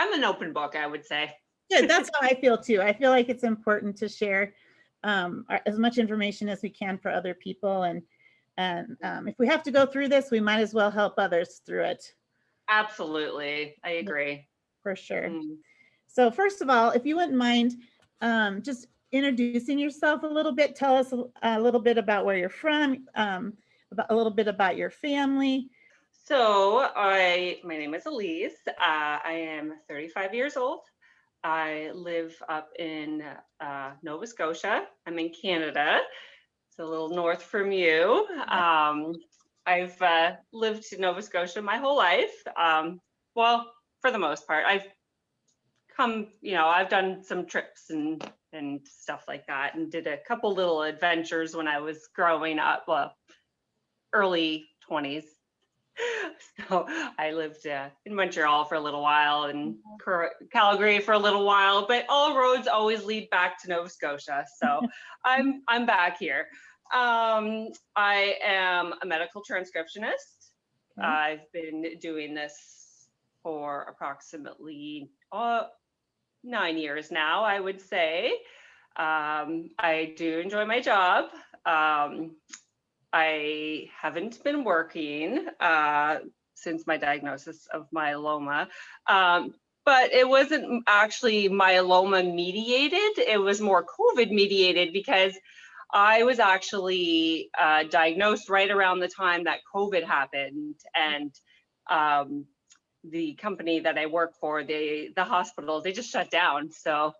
I'm an open book, I would say. Yeah, that's how I feel too. I feel like it's important to share as much information as we can for other people. And if we have to go through this, we might as well help others through it. Absolutely. I agree. For sure. So first of all, if you wouldn't mind just introducing yourself a little bit, tell us a little bit about where you're from, about a little bit about your family. So my name is Elise. I am 35 years old. I live up in Nova Scotia. I'm in Canada. It's a little north from you. I've lived in Nova Scotia my whole life. Well, for the most part, I've come, I've done some trips and stuff like that, and did a couple little adventures when I was growing up, early 20s. So I lived in Montreal for a little while and Calgary for a little while, but all roads always lead back to Nova Scotia. So I'm back here. I am a medical transcriptionist. Okay. I've been doing this for approximately 9 years now, I would say. I do enjoy my job. I haven't been working since my diagnosis of myeloma, but it wasn't actually myeloma mediated. It was more COVID mediated because I was actually diagnosed right around the time that COVID happened, and the company that I work for, the hospital, they just shut down. So,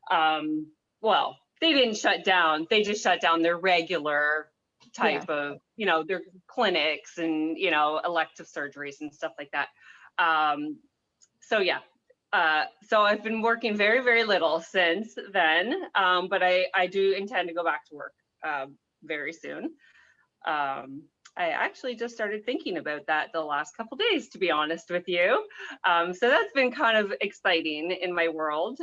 well, they didn't shut down. They just shut down their regular type of, their clinics and, elective surgeries and stuff like that. So I've been working very, very little since then, but I do intend to go back to work very soon. I actually just started thinking about that the last couple of days, to be honest with you. So that's been kind of exciting in my world.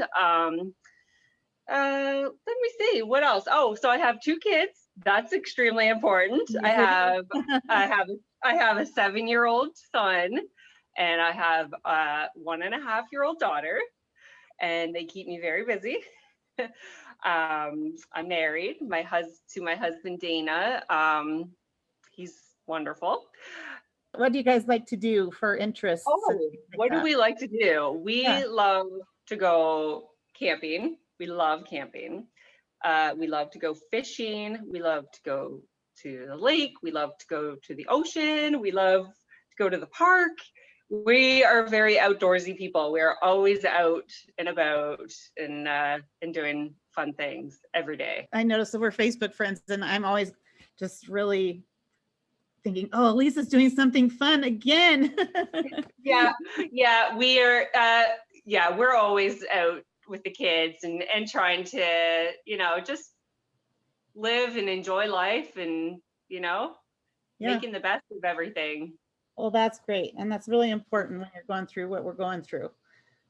Let me see, what else? Oh, so I have 2 kids. That's extremely important. I have a 7-year-old son, and I have a 1.5-year-old daughter, and they keep me very busy. I'm married to my husband Dana. He's wonderful. What do you guys like to do for interests? What do we like to do? We love to go camping. We love camping. We love to go fishing. We love to go to the lake. We love to go to the ocean. We love to go to the park. We are very outdoorsy people. We are always out and about and doing fun things every day. I noticed that we're Facebook friends, and I'm always just really thinking, oh, Lisa's doing something fun again. Yeah, we are. We're always out with the kids and trying to, just live and enjoy life and, making the best of everything. Well, that's great. And that's really important when you're going through what we're going through.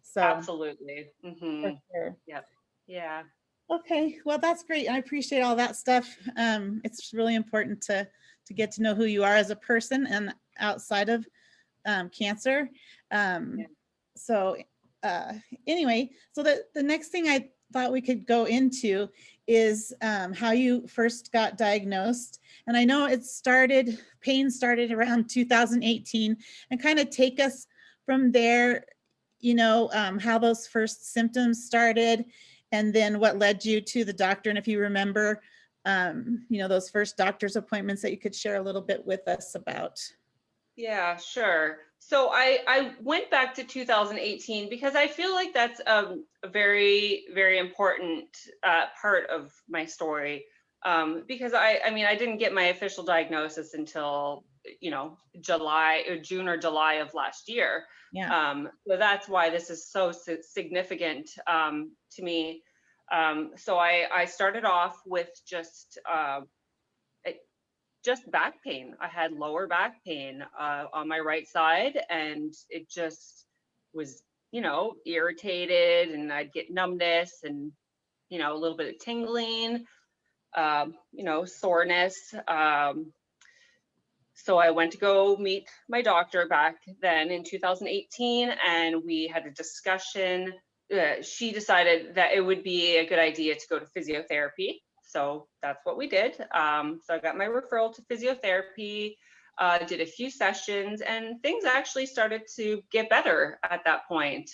So absolutely. Mm-hmm. For sure. Yep. Yeah. Okay. Well, that's great. I appreciate all that stuff. It's really important to get to know who you are as a person and outside of cancer. So anyway, so the next thing I thought we could go into is how you first got diagnosed. And I know pain started around 2018, and kind of take us from there, how those first symptoms started, and then what led you to the doctor. And if you remember, those first doctor's appointments that you could share a little bit with us about. Yeah, sure. So I went back to 2018 because I feel like that's a very, very important part of my story. Because I didn't get my official diagnosis until, June or July of last year. Yeah. So that's why this is so significant to me. So I started off with just back pain. I had lower back pain on my right side, and it just was, irritated, and I'd get numbness and, a little bit of tingling, soreness. So I went to go meet my doctor back then in 2018, and we had a discussion. She decided that it would be a good idea to go to physiotherapy. So that's what we did. So I got my referral to physiotherapy, did a few sessions, and things actually started to get better at that point.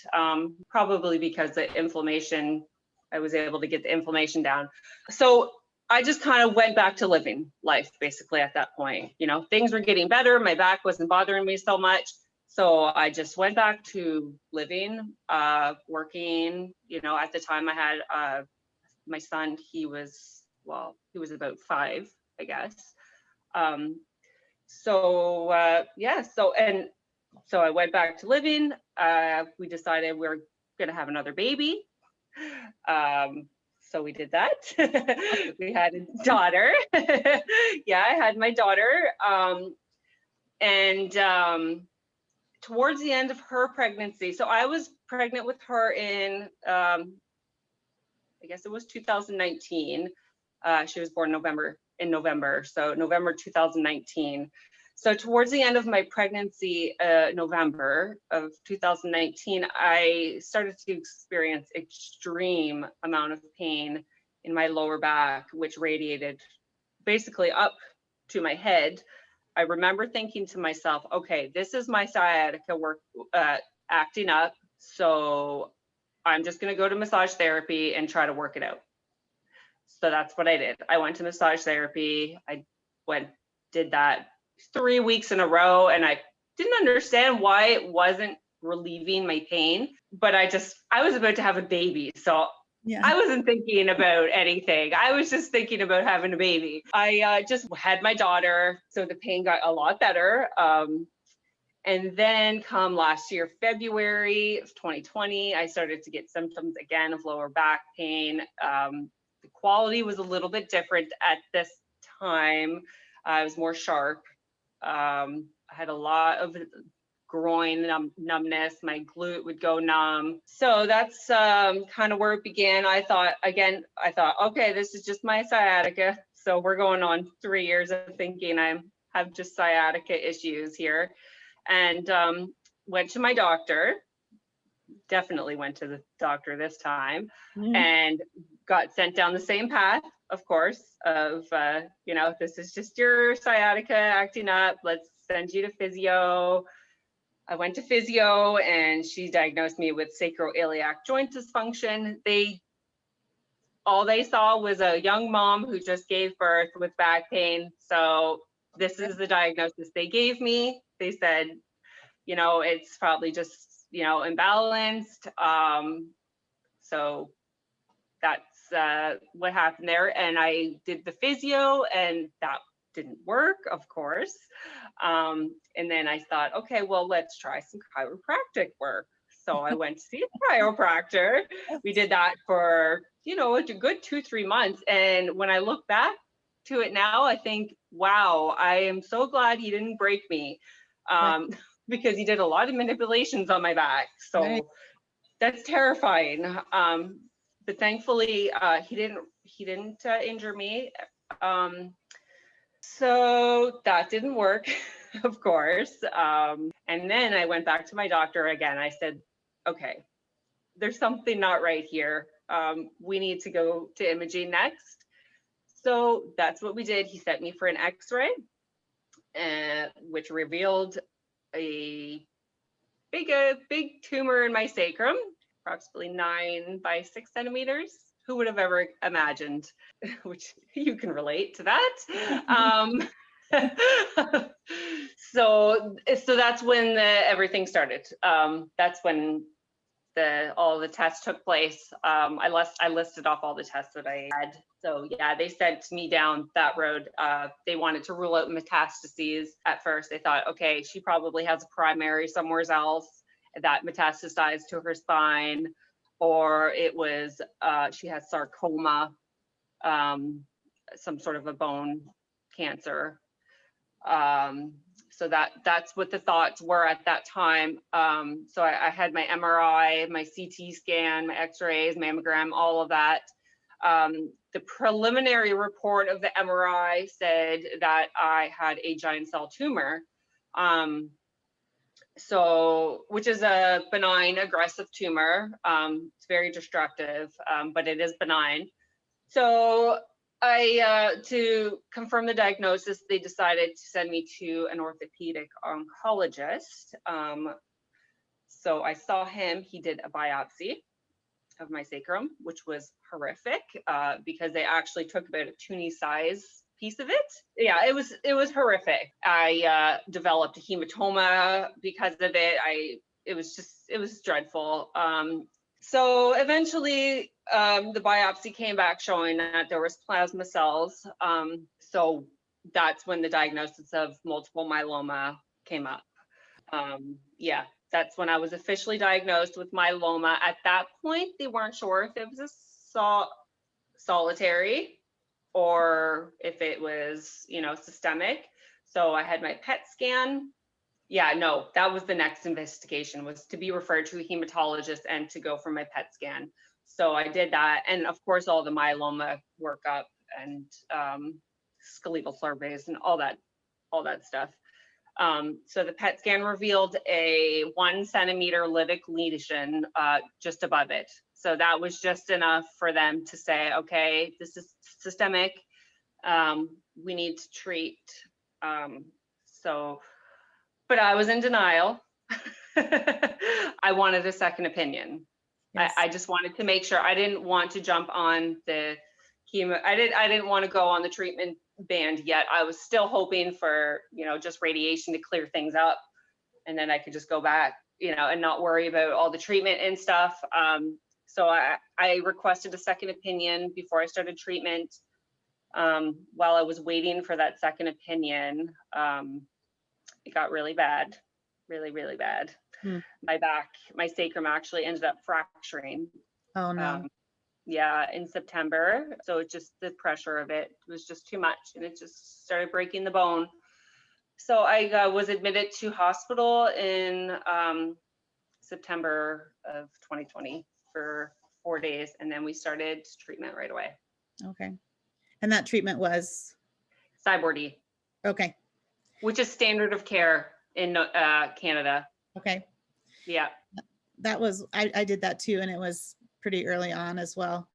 Probably because the inflammation, I was able to get the inflammation down. So I just kind of went back to living life basically at that point. You know, things were getting better. My back wasn't bothering me so much. So I just went back to living, working. You know, at the time I had my son, he was about 5, I guess. So I went back to living. We decided we were going to have another baby. So we did that. We had a daughter. Yeah, I had my daughter. Towards the end of her pregnancy, so I was pregnant with her in, I guess it was 2019. She was born in November, so November 2019. So towards the end of my pregnancy, November of 2019, I started to experience extreme amount of pain in my lower back, which radiated basically up to my head. I remember thinking to myself, okay, this is my sciatica acting up, so I'm just going to go to massage therapy and try to work it out. So that's what I did. I went to massage therapy. Did that 3 weeks in a row, and I didn't understand why it wasn't relieving my pain, but I was about to have a baby. So yeah. I wasn't thinking about anything. I was just thinking about having a baby. I just had my daughter, so the pain got a lot better. And then come last year, February of 2020, I started to get symptoms again of lower back pain. The quality was a little bit different at this time. It was more sharp. I had a lot of groin numbness. My glute would go numb. So that's kind of where it began. I thought, okay, this is just my sciatica. So we're going on 3 years of thinking I have just sciatica issues here. And went to my doctor. Definitely went to the doctor this time, and got sent down the same path, of course, of, this is just your sciatica acting up. Let's send you to physio. I went to physio, and she diagnosed me with sacroiliac joint dysfunction. All they saw was a young mom who just gave birth with back pain. So this is the diagnosis they gave me. They said, it's probably just, imbalanced. So that's what happened there. And I did the physio, and that didn't work, of course. And then I thought, okay, well, let's try some chiropractic work. So I went to see a chiropractor. We did that for, a good 2-3 months. And when I look back to it now, I think, wow, I am so glad he didn't break me. Because he did a lot of manipulations on my back. So that's terrifying. But thankfully, he didn't injure me. So that didn't work, of course. And then I went back to my doctor again. I said, okay, there's something not right here. We need to go to imaging next. So that's what we did. He sent me for an X-ray, which revealed a big tumor in my sacrum, approximately 9 by 6 centimeters. Who would have ever imagined? Which you can relate to that. So that's when everything started. That's when all the tests took place. I listed off all the tests that I had. So yeah, they sent me down that road. They wanted to rule out metastases at first. They thought, okay, she probably has a primary somewhere else that metastasized to her spine, or it was she has sarcoma, some sort of a bone cancer. So that's what the thoughts were at that time. So I had my MRI, my CT scan, my X-rays, mammogram, all of that. The preliminary report of the MRI said that I had a giant cell tumor. So, which is a benign aggressive tumor. It's very destructive, but it is benign. So to confirm the diagnosis, they decided to send me to an orthopedic oncologist. So I saw him, he did a biopsy of my sacrum, which was horrific because they actually took about a toonie size piece of it. Yeah, it was horrific. I developed a hematoma because of it. It was dreadful. So eventually the biopsy came back showing that there was plasma cells. So that's when the diagnosis of multiple myeloma came up. Yeah, that's when I was officially diagnosed with myeloma. At that point, they weren't sure if it was a solitary or if it was, systemic. So I had my PET scan. Yeah, no, that was the next investigation, was to be referred to a hematologist and to go for my PET scan. So I did that. And of course, all the myeloma workup and skeletal surveys and all that stuff. So the PET scan revealed a 1 centimeter lytic lesion just above it. So that was just enough for them to say, okay, this is systemic. We need to treat. But I was in denial. I wanted a second opinion. Yes. I just wanted to make sure. I didn't want to jump on the chemo. I didn't want to go on the treatment band yet. I was still hoping for, just radiation to clear things up. And then I could just go back, and not worry about all the treatment and stuff. So I requested a second opinion before I started treatment. While I was waiting for that second opinion, it got really bad, really, really bad. My sacrum actually ended up fracturing. Oh no. Yeah, in September. So it just, the pressure of it was just too much, and it just started breaking the bone. So I was admitted to hospital in September of 2020 for 4 days, and then we started treatment right away. Okay. And that treatment was? Cyborg. Okay. Which is standard of care in Canada. Okay. Yeah. That was, I did that too, and it was pretty early on as well.